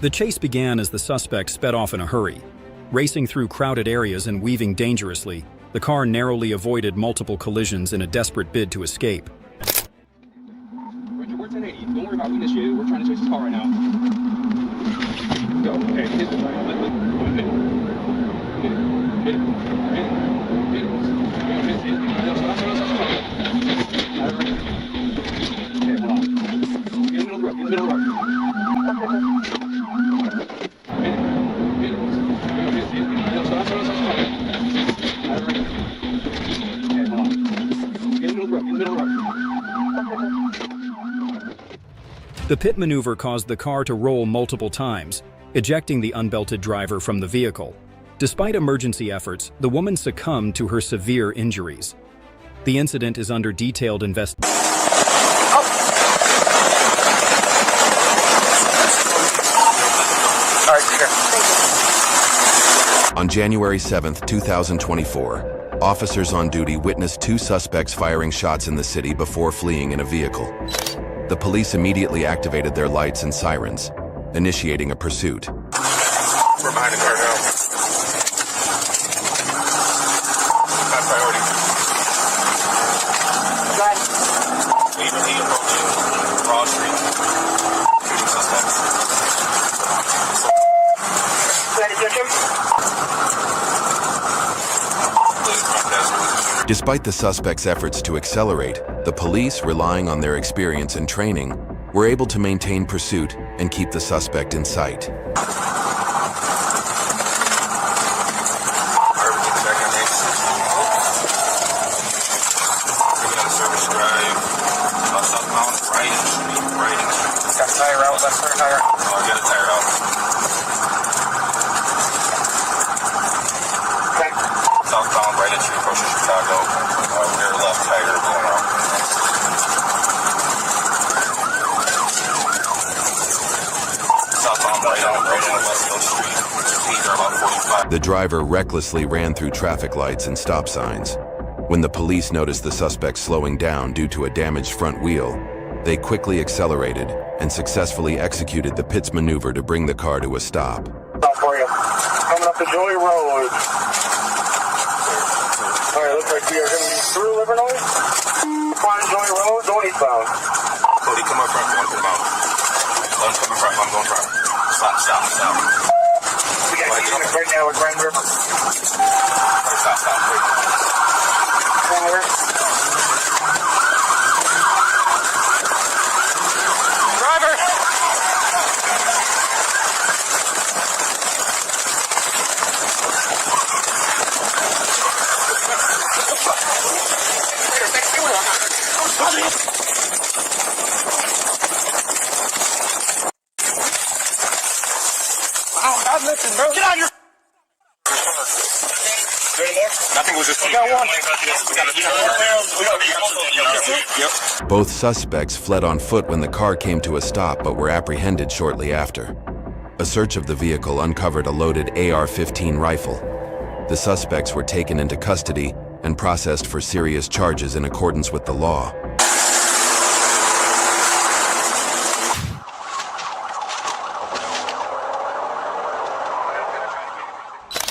The chase began as the suspect sped off in a hurry. Racing through crowded areas and weaving dangerously, the car narrowly avoided multiple collisions in a desperate bid to escape. Roger, we're 1080. Don't worry about we initiated. We're trying to chase this car right now. Go. Okay, hit it. The pit maneuver caused the car to roll multiple times, ejecting the unbelted driver from the vehicle. Despite emergency efforts, the woman succumbed to her severe injuries. The incident is under detailed investigation. On January 7, 2024, officers on duty witnessed two suspects firing shots in the city before fleeing in a vehicle. The police immediately activated their lights and sirens, initiating a pursuit. We're behind the car now. High priority. Right. 8 approaching Broad Street. Shooting suspects. Ready to search him? Despite the suspects' efforts to accelerate, the police, relying on their experience and training, were able to maintain pursuit and keep the suspect in sight. Got a tire out, left rear tire. Oh, I got a tire out. Okay. Southbound, right entry, approaching Chicago. Rear left tire going out. Southbound, right on, approaching West Hill Street. Speeds are about 45. The driver recklessly ran through traffic lights and stop signs. When the police noticed the suspect slowing down due to a damaged front wheel, they quickly accelerated and successfully executed the pit's maneuver to bring the car to a stop. Stop for you. Coming up the Joy Road. Alright, looks like we are going to be through Livernois. On Joy Road, going eastbound. Cody, come up front, going to the mountain. Let him come in front, I'm going front. Stop. We got unit right now with Grand River. Stop. Grand River. Driver! I'm lifting, bro. Get on your... Nothing was just... We got one. Yep. Both suspects fled on foot when the car came to a stop but were apprehended shortly after. A search of the vehicle uncovered a loaded AR-15 rifle. The suspects were taken into custody and processed for serious charges in accordance with the law.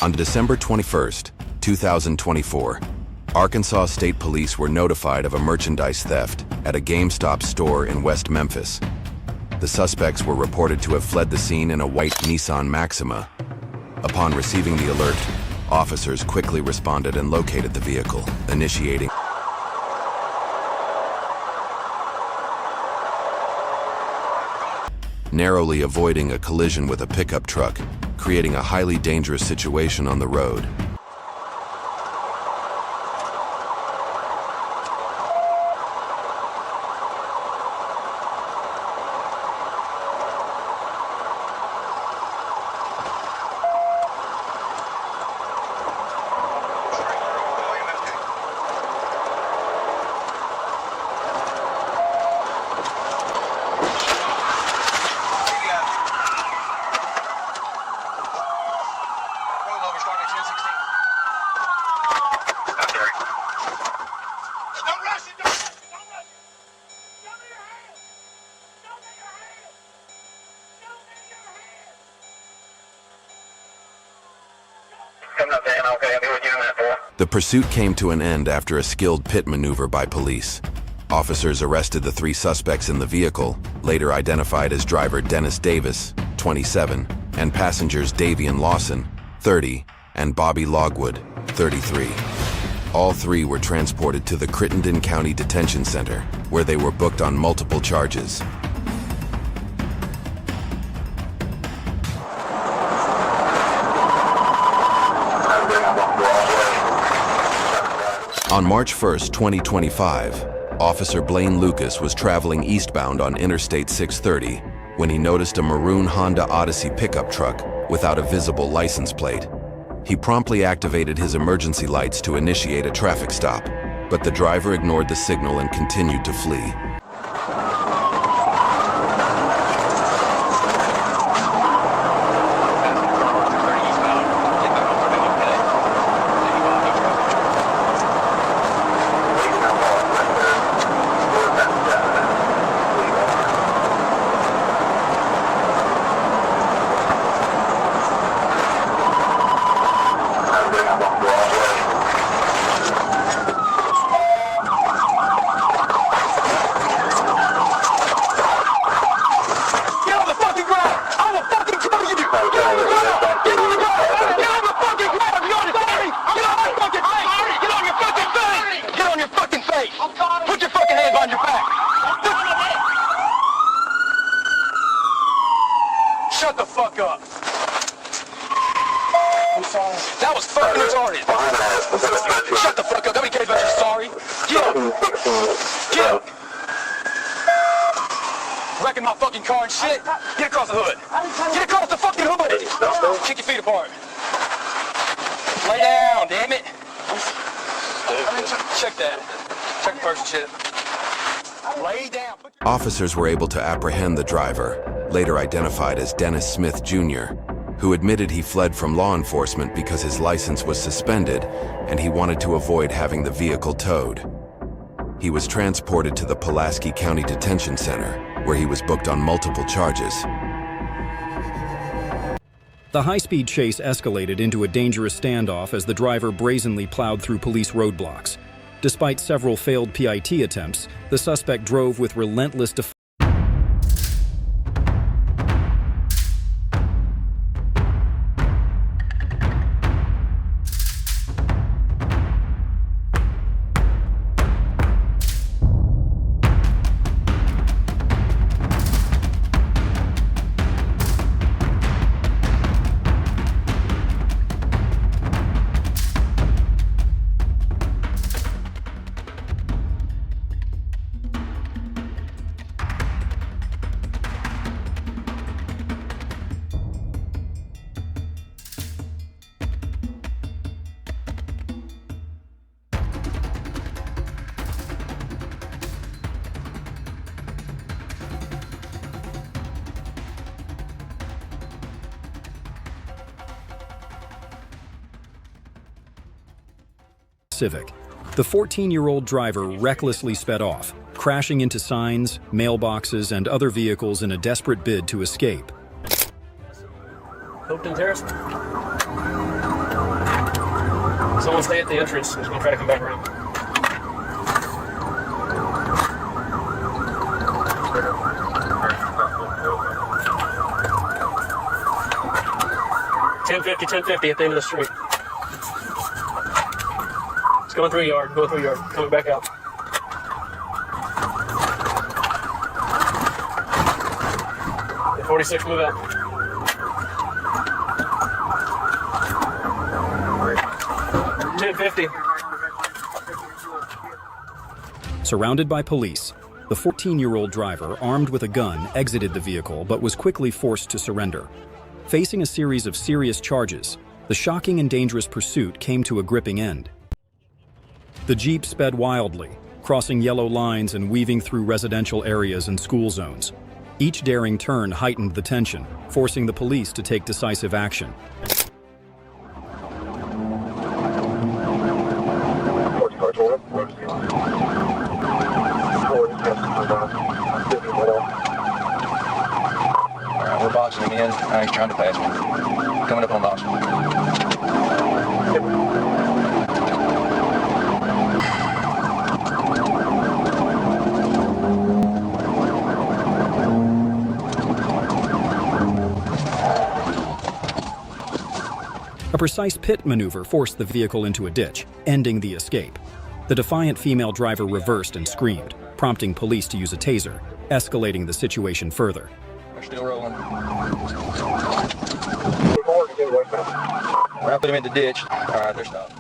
On December 21st, 2024, Arkansas State Police were notified of a merchandise theft at a GameStop store in West Memphis. The suspects were reported to have fled the scene in a white Nissan Maxima. Upon receiving the alert, officers quickly responded and located the vehicle, initiating narrowly avoiding a collision with a pickup truck, creating a highly dangerous situation on the road. Starting at 10:16. coming up, Dan. Okay, I'll be with you in a minute, boy. The pursuit came to an end after a skilled pit maneuver by police. Officers arrested the 3 suspects in the vehicle, later identified as driver Dennis Davis, 27, and passengers Davian Lawson, 30, and Bobby Logwood, 33. All 3 were transported to the Crittenden County Detention Center, where they were booked on multiple charges. On March 1, 2025, Officer Blaine Lucas was traveling eastbound on Interstate 630 when he noticed a maroon Honda Odyssey pickup truck without a visible license plate. He promptly activated his emergency lights to initiate a traffic stop, but the driver ignored the signal and continued to flee. Shut the fuck up. I'm sorry. That was fucking retarded. Shut the fuck up. Nobody cares about you sorry. Get up. Get up. Wrecking my fucking car and shit. Get across the hood. Get across the fucking hood. Kick your feet apart. Lay down, damn it. Check that. Check the person shit. Lay down. Officers were able to apprehend the driver, later identified as Dennis Smith Jr., who admitted he fled from law enforcement because his license was suspended and he wanted to avoid having the vehicle towed. He was transported to the Pulaski County Detention Center, where he was booked on multiple charges. The high-speed chase escalated into a dangerous standoff as the driver brazenly plowed through police roadblocks. Despite several failed PIT attempts, the suspect drove with relentless defiance. Civic. The 14-year-old driver recklessly sped off, crashing into signs, mailboxes, and other vehicles in a desperate bid to escape. Open Terrace. Someone stay at the entrance. He's going to try to come back around. $10.50 at the end of the street. It's going through yard, coming back out. The 46, move out. $10.50. Surrounded by police, the 14-year-old driver, armed with a gun, exited the vehicle but was quickly forced to surrender. Facing a series of serious charges, the shocking and dangerous pursuit came to a gripping end. The Jeep sped wildly, crossing yellow lines and weaving through residential areas and school zones. Each daring turn heightened the tension, forcing the police to take decisive action. We're boxing him in. Now he's trying to pass me. Coming up on boxing. A precise pit maneuver forced the vehicle into a ditch, ending the escape. The defiant female driver reversed and screamed, prompting police to use a taser, escalating the situation further. They're still rolling. Westbound. When I put them in the ditch, all right, they're stopped.